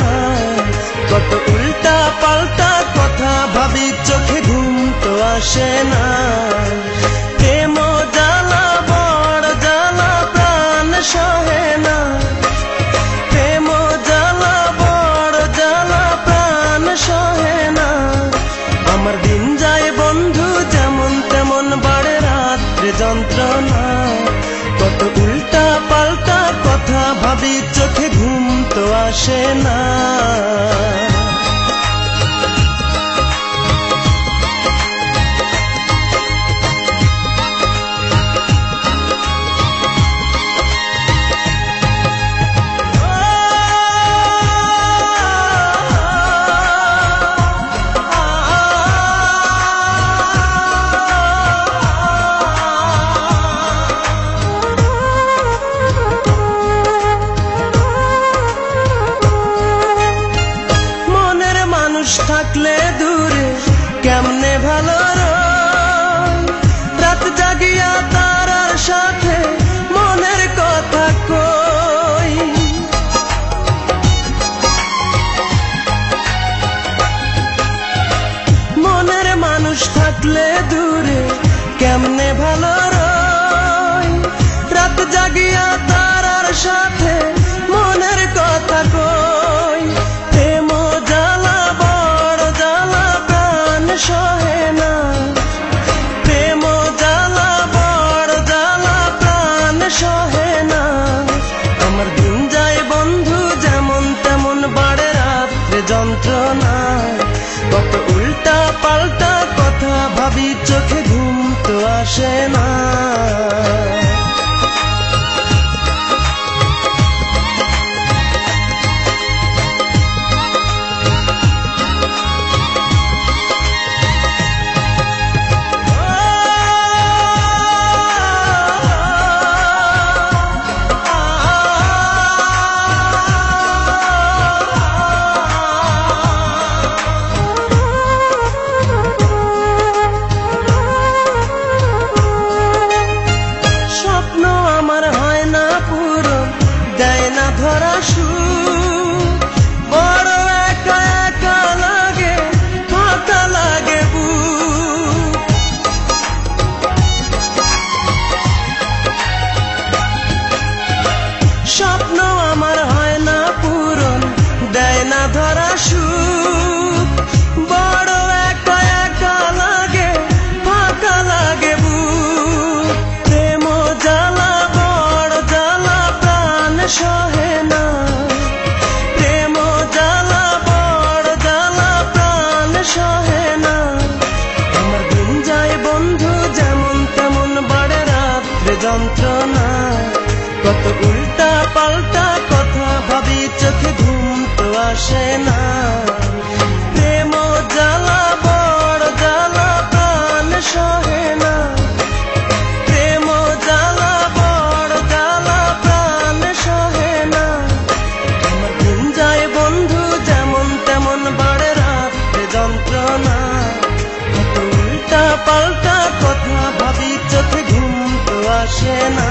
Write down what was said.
না। কত উল্টা পাল্টা কথা ভাবি, চোখে ঘুম তো আসে না। প্রেম জ্বালা বড় জ্বালা, প্রাণ সহে না। প্রেম জ্বালা বড় জ্বালা, প্রাণ সহে না। আমার দিন যায় বন্ধু যেমন তেমন, বাড়ে রাত্রে যন্ত্রণা। কত উল্টা পাল্টা কথা ভাবি, চোখে ঘুম তো আসে না। থাকলে দূরে কেমনে ভালো রয়, রাত জাগিয়া তারার সাথে মনের কথা কই। মনের মানুষ থাকলে দূরে কেমনে ভালো রয়, রাত জাগিয়া তারার সাথে মনের কথা কই। প্রেম জ্বালা বড় জ্বালা, প্রাণ সহে না। প্রেম জ্বালা বড় জ্বালা, প্রাণ সহে না। আমার দিন যায় বন্ধু যেমন তেমন, বাড়ে রাত্রে যন্ত্রণা। কত উল্টা পাল্টা কথা ভাবি, চোখে ঘুম তো আসে না। ধরা সুখ বড় একা একা লাগে, ফাঁকা লাগে বুক। স্বপ্ন আমার হয় না পূরণ, দেয় না ধরা সুখ। বড় একা একা লাগে, ফাঁকা লাগে বুক। প্রেম জ্বালা বড় জ্বালা, প্রাণ সহে না। প্রেম জ্বালা বড় জ্বালা, প্রাণ সহে না। আমার দিন যায় বন্ধু যেমন তেমন, বাড়ে রাত্রে যন্ত্রণা। কত উল্টা পাল্টা কথা ভাবি, চোখে ঘুম তো আসে না। প্রেম জ্বালা বড় জ্বালা, প্রাণ সহে না। প্রেম জ্বালা বড় জ্বালা, প্রাণ সহে না। আমার দিন যায় বন্ধু যেমন তেমন, বাড়ে রাত্রে যন্ত্রণা। কত উল্টা পাল্টা কথা ভাবি, চোখে ঘুম তো আসে না।